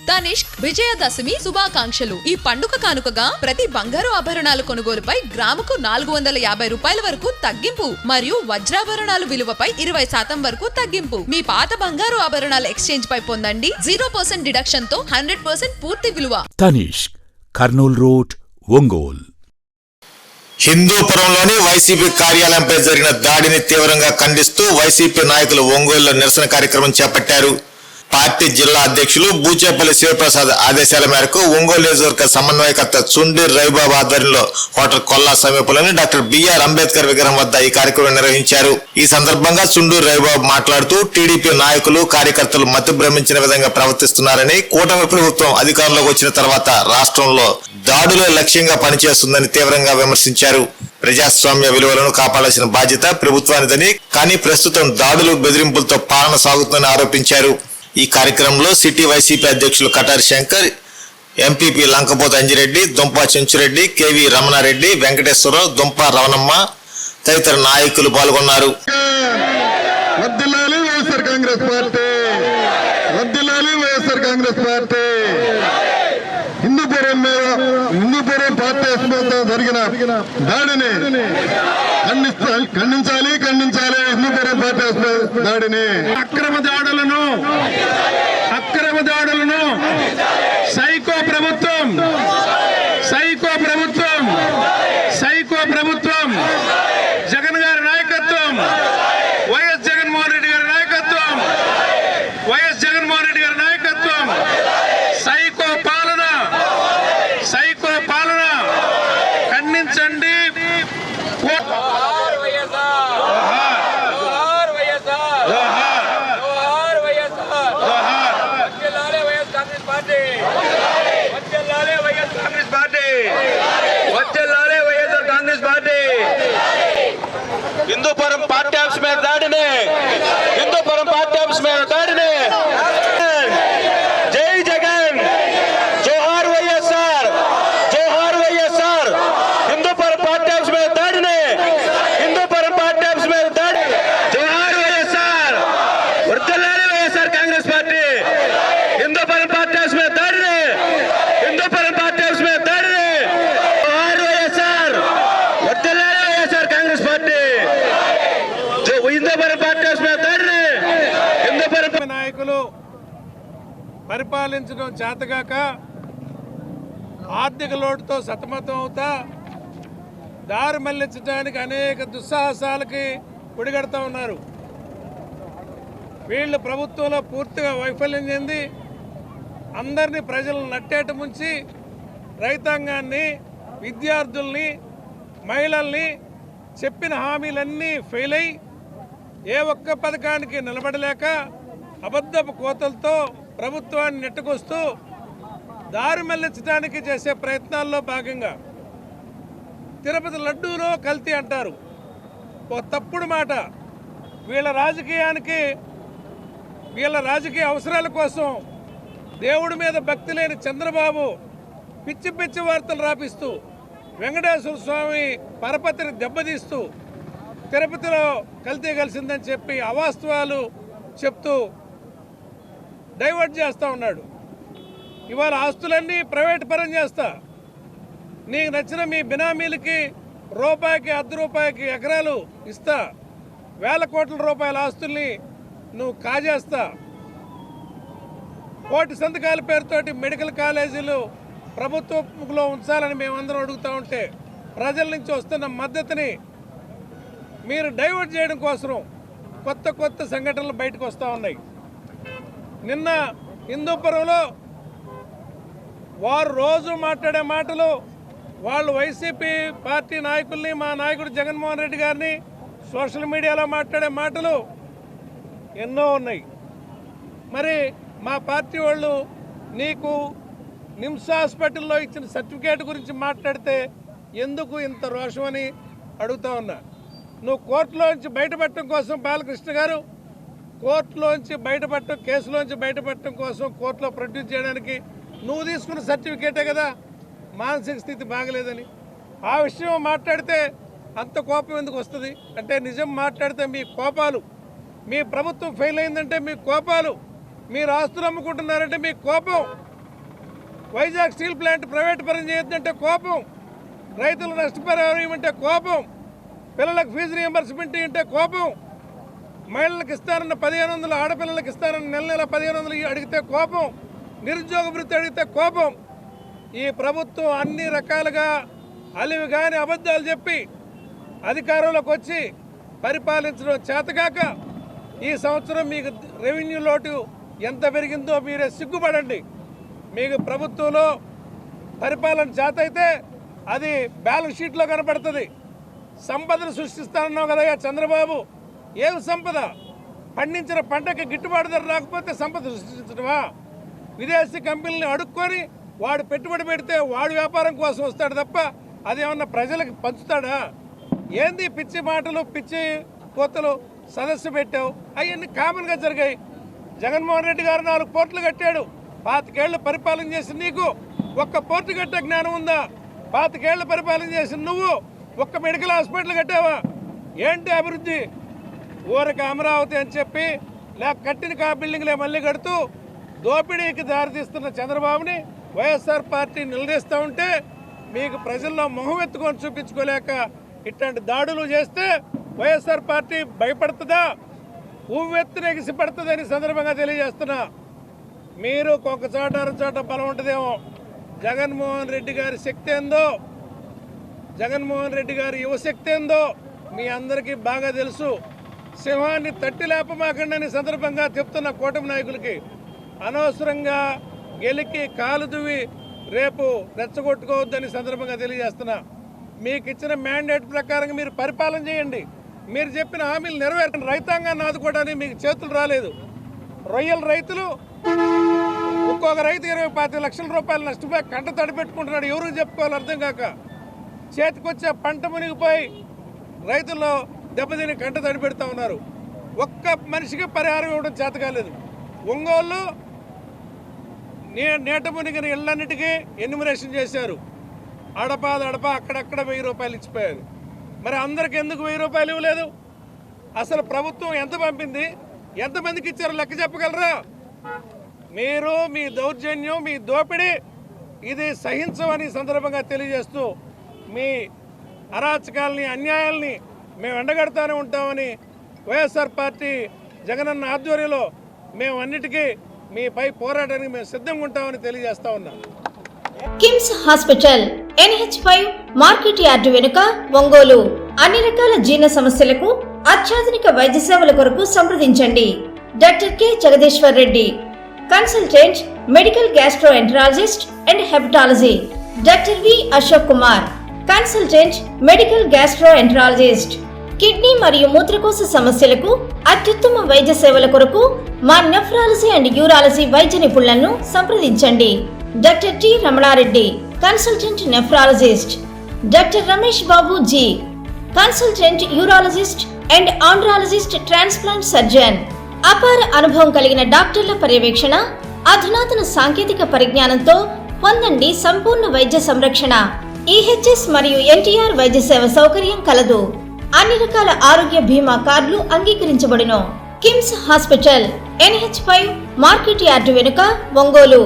తనిష్క్ విజయదశమి శుభాకాంక్షలు. ఈ పండుగ కానుకగా ప్రతి బంగారు ఆభరణాల కొనుగోలుపై గ్రాముకు 450 రూపాయల వరకు తగ్గింపు మరియు వజ్రాభరణాల విలువపై 20% వరకు తగ్గింపు. మీ పాత బంగారు ఆభరణాల ఎక్స్చేంజ్ పై పొందండి 0% డిడక్షన్ తో 100% పూర్తి విలువ. తనిష్క్, కర్నూల్ రోడ్, ఒంగోల్. హిందూపురంలోని వైసీపీ కార్యాలయంపై జరిగిన దాడిని తీవ్రంగా ఖండిస్తూ వైసీపీ నాయకులు ఒంగోలులో నిరసన కార్యక్రమం చేపట్టారు. పార్టీ జిల్లా అధ్యక్షులు బూచేపల్లి శివప్రసాద్ ఆదేశాల మేరకు ఒంగోలు నియోజకవర్గ సమన్వయకర్త చుండి రవిబాబు ఆధ్వర్యంలో హోటల్ కొల్లా సమీపంలోని డాక్టర్ బిఆర్ అంబేద్కర్ విగ్రహం వద్ద ఈ కార్యక్రమం నిర్వహించారు. ఈ సందర్భంగా చుండూరు రవిబాబు మాట్లాడుతూ టీడీపీ నాయకులు కార్యకర్తలు మతి భ్రమించిన విధంగా ప్రవర్తిస్తున్నారని, కూటమి ప్రభుత్వం అధికారంలోకి వచ్చిన తర్వాత రాష్ట్రంలో దాడులే లక్ష్యంగా పనిచేస్తుందని తీవ్రంగా విమర్శించారు. ప్రజాస్వామ్య విలువలను కాపాడాల్సిన బాధ్యత ప్రభుత్వానిదని, కానీ ప్రస్తుతం దాడులు బెదిరింపులతో పాలన సాగుతుందని ఆరోపించారు. ఈ కార్యక్రమంలో సిటీ వైసీపీ అధ్యక్షులు కటారి శంకర్, ఎంపీపీ లంకపోత అంజిరెడ్డి, దుంప చెంచురెడ్డి, కేవీ రమణారెడ్డి, వెంకటేశ్వరరావు, దుంప రవణమ్మ తదితర నాయకులు పాల్గొన్నారు. హిందూపురం పార్టీ జరిగిన దాడిని ఖండించాలి. హిందూపురం పార్టీ దాడిని అక్రమ దాడులను సైకో ప్రభుత్వం జగన్ గారి నాయకత్వం, వైఎస్ జగన్మోహన్ రెడ్డి గారి నాయకత్వం సైకో పాలన ఖండించండి. హిందూపురం పార్టీ ఆఫీస్ మీద దాడిని, జై జగన్, జోహార్ వైఎస్ఆర్, హిందూపురం పార్టీ ఆఫీస్ మీద దాడిని, జోహార్ వైఎస్ఆర్, వర్ధిల్లాలి YSR Congress party. Hindupuram party office మీద దాడిని, జోహార్ వైఎస్ఆర్, వర్ధిల్లాలి వైఎస్ఆర్ కాంగ్రెస్ పార్టీ. నాయకులు పరిపాలించడం చేతగాక ఆర్థిక లోటుతో సతమతం అవుతా దారి మళ్లించడానికి అనేక దుస్సాహసాలకి ఒడిగడుతూ ఉన్నారు. వీళ్ళు ప్రభుత్వంలో పూర్తిగా వైఫల్యం చెంది అందరినీ ప్రజలను నట్టేట ముంచి రైతాంగాన్ని, విద్యార్థుల్ని, మహిళల్ని చెప్పిన హామీలన్నీ ఫెయిల్ అయి ఏ ఒక్క పథకానికి నిలబడలేక అబద్ధపు కోతలతో ప్రభుత్వాన్ని నెట్టుకొస్తూ దారి మళ్లించడానికి చేసే ప్రయత్నాల్లో భాగంగా తిరుపతి లడ్డూలో కల్తీ అంటారు. ఒక తప్పుడు మాట. వీళ్ళ రాజకీయ అవసరాల కోసం దేవుడి మీద భక్తి లేని చంద్రబాబు పిచ్చి వార్తలు రాపిస్తూ వెంకటేశ్వర స్వామి పరపతిని దెబ్బతీస్తూ తిరుపతిలో కల్తీ కలిసిందని చెప్పి అవాస్తవాలు చెప్తూ డైవర్ట్ చేస్తూ ఉన్నాడు. ఇవాళ ఆస్తులన్నీ ప్రైవేట్ పరం చేస్తా, నీకు నచ్చిన మీ బినామీలకి రూపాయికి ₹1 ఎకరాలు ఇస్తా, వేల కోట్ల రూపాయల ఆస్తుల్ని నువ్వు కాజేస్తా, కోటి సంతకాల పేరుతోటి మెడికల్ కాలేజీలు ప్రభుత్వంలో ఉంచాలని మేమందరం అడుగుతూ ఉంటే ప్రజల నుంచి వస్తున్న మద్దతుని మీరు డైవర్ట్ చేయడం కోసం కొత్త సంఘటనలు బయటకు వస్తూ ఉన్నాయి. నిన్న హిందూపురంలో వారు రోజు మాట్లాడే మాటలు, వాళ్ళు వైసీపీ పార్టీ నాయకుల్ని, మా నాయకుడు జగన్మోహన్ రెడ్డి గారిని సోషల్ మీడియాలో మాట్లాడే మాటలు ఎన్నో ఉన్నాయి. మరి మా పార్టీ వాళ్ళు నీకు నిమ్స్ హాస్పిటల్లో ఇచ్చిన సర్టిఫికేట్ గురించి మాట్లాడితే ఎందుకు ఇంత రోషం అని అడుగుతా ఉన్నా. నువ్వు కోర్టులోంచి బయటపడటం కోసం బాలకృష్ణ గారు కేసులోంచి బయటపడటం కోసం కోర్టులో ప్రొడ్యూస్ చేయడానికి నువ్వు తీసుకున్న సర్టిఫికేటే కదా మానసిక స్థితి బాగలేదని. ఆ విషయం మాట్లాడితే అంత కోపం ఎందుకు వస్తుంది అంటే, నిజం మాట్లాడితే మీ కోపాలు, మీ ప్రభుత్వం ఫెయిల్ అయిందంటే మీ కోపాలు, మీరు ఆస్తులు అమ్ముకుంటున్నారంటే మీ కోపం, వైజాగ్ స్టీల్ ప్లాంట్ ప్రైవేట్ పరం చేయొద్దంటే కోపం, రైతులు నష్టపరిహారం అంటే కోపం, పిల్లలకు ఫీజు రియంబర్స్మెంట్ అంటే కోపం, మహిళలకు ఇస్తారన్న 1500 ఆడపిల్లలకు ఇస్తారన్న నెల 1500 అడిగితే కోపం, నిరుద్యోగ వృత్తి అడిగితే కోపం. ఈ ప్రభుత్వం అన్ని రకాలుగా అలివి కాని అబద్ధాలు చెప్పి అధికారంలోకి వచ్చి పరిపాలించడం చేతగాక ఈ సంవత్సరం మీకు రెవెన్యూ లోటు ఎంత పెరిగిందో మీరే సిగ్గుపడండి. మీకు ప్రభుత్వంలో పరిపాలన చేత అయితే అది బ్యాలెన్స్ షీట్లో కనపడుతుంది. సంపదను సృష్టిస్తానన్నావు కదయ్యా చంద్రబాబు, ఏం సంపద? పండించిన పంటకి గిట్టుబాటు ధర రాకపోతే సంపద సృష్టించడమా? విదేశీ కంపెనీలను అడుక్కొని వాడు పెట్టుబడి పెడితే వాడు వ్యాపారం కోసం వస్తాడు తప్ప అదేమన్నా ప్రజలకు పంచుతాడా? ఏంది పిచ్చి మాటలు, పిచ్చి కోతలు సదస్సు పెట్టావు, అవన్నీ కామన్గా జరిగాయి. జగన్మోహన్ రెడ్డి గారు 4 పోర్టులు కట్టాడు. 25 ఏళ్ళు పరిపాలన చేసి నీకు ఒక్క పోర్టు కట్టే జ్ఞానం ఉందా? 25 ఏళ్ళు పరిపాలన చేసి నువ్వు ఒక్క మెడికల్ హాస్పిటల్ కట్టావా? ఏంటి అభివృద్ధి? ఊరికి అమరావతి అని చెప్పి లేక కట్టిన బిల్డింగ్లే మళ్ళీ కడుతూ దోపిడీకి దారితీస్తున్న చంద్రబాబుని వైఎస్ఆర్ పార్టీ నిలదీస్తూ ఉంటే మీకు ప్రజల్లో మొహం ఎత్తుకొని చూపించుకోలేక ఇట్లాంటి దాడులు చేస్తే వైఎస్ఆర్ పార్టీ భయపడుతుందా? ఉవ్వెత్తున ఎగిసిపడుతుందని సందర్భంగా తెలియజేస్తున్నా. మీరు ఒక చోట అరచోట బలం ఉంటుందేమో, జగన్మోహన్ రెడ్డి గారి శక్తి ఏందో, జగన్మోహన్ రెడ్డి గారి యువశక్తి ఏందో మీ అందరికీ బాగా తెలుసు. సింహాన్ని తట్టి లేపమాకండి సందర్భంగా చెప్తున్న కూటమి నాయకులకి, అనవసరంగా గెలికి కాలు దువ్వి రేపు రెచ్చగొట్టుకోవద్దని సందర్భంగా తెలియజేస్తున్నా. మీకు ఇచ్చిన మ్యాండేట్ ప్రకారం మీరు పరిపాలన చేయండి. మీరు చెప్పిన హామీలు నెరవేర్చండి. రైతాంగాన్ని ఆదుకోవడానికి మీకు చేతులు రాలేదు. రొయ్యల రైతులు ఒక్కొక్క రైతు 20-25 లక్షల రూపాయలు నష్టపోయి కంట తడిపెట్టుకుంటున్నాడు. ఎవరికి చెప్పుకోవాలి అర్థం కాక. చేతికొచ్చే పంట మునిగిపోయి రైతుల్లో దెబ్బతిని కంట తడిపెడుతూ ఉన్నారు. ఒక్క మనిషికి పరిహారం ఇవ్వడం చేత కాలేదు. ఒంగోలు నీట మునిగిన ఇళ్ళన్నిటికీ ఎన్యూమరేషన్ చేశారు. అడప అక్కడక్కడ 1000 రూపాయలు ఇచ్చిపోయారు. మరి అందరికి ఎందుకు 1000 రూపాయలు ఇవ్వలేదు? అసలు ప్రభుత్వం ఎంత పంపింది, ఎంతమందికి ఇచ్చారో లెక్క చెప్పగలరా? మీరు మీ దౌర్జన్యం, మీ దోపిడీ ఇది సహించమని సందర్భంగా తెలియజేస్తూ మీ అరాచకాలని, అన్యాయాల్ని మేము ఎండగడతానే ఉంటామని వైఎస్ఆర్ పార్టీ జగనన్న ఆధ్వర్యంలో మేము అన్నిటికీ మీపై పోరాటానికి మేము సిద్ధంగా ఉంటామని తెలియజేస్తా ఉన్నాం. KIMS hospital NH5 market yard వెనుక, ఒంగోలు. అన్ని రకాల జీర్ణ సమస్యలకు అత్యాధునిక వైద్య సేవల కొరకు సంప్రదించండి. Doctor K Jagadishwar Reddy, consultant, medical gastroenterologist and hepatology. Doctor V Ashok Kumar, consultant, medical gastroenterologist. Kidney మరియు మూత్రకోశ సమస్యలకు అత్యుత్తమ వైద్య సేవల కొరకు మా నెఫ్రాలజీ అండ్ యూరాలజీ వైద్య నిపుణులను సంప్రదించండి. Doctor T Ramana Reddy, consultant nephrologist. Doctor Ramesh Babu ji, consultant urologist and andrologist, transplant surgeon. అపార అనుభవం కలిగిన డాక్టర్ల పర్యవేక్షణ, అధునాతన సాంకేతిక పరిజ్ఞానంతో పొందండి సంపూర్ణ వైద్య సంరక్షణ. EHS మరియు NTR వైద్య సేవ సౌకర్యం కలదు. అన్ని రకాల ఆరోగ్య బీమా కార్డులు అంగీకరించబడును. KIMS hospital NH5 market yard వెనుక, ఒంగోలు.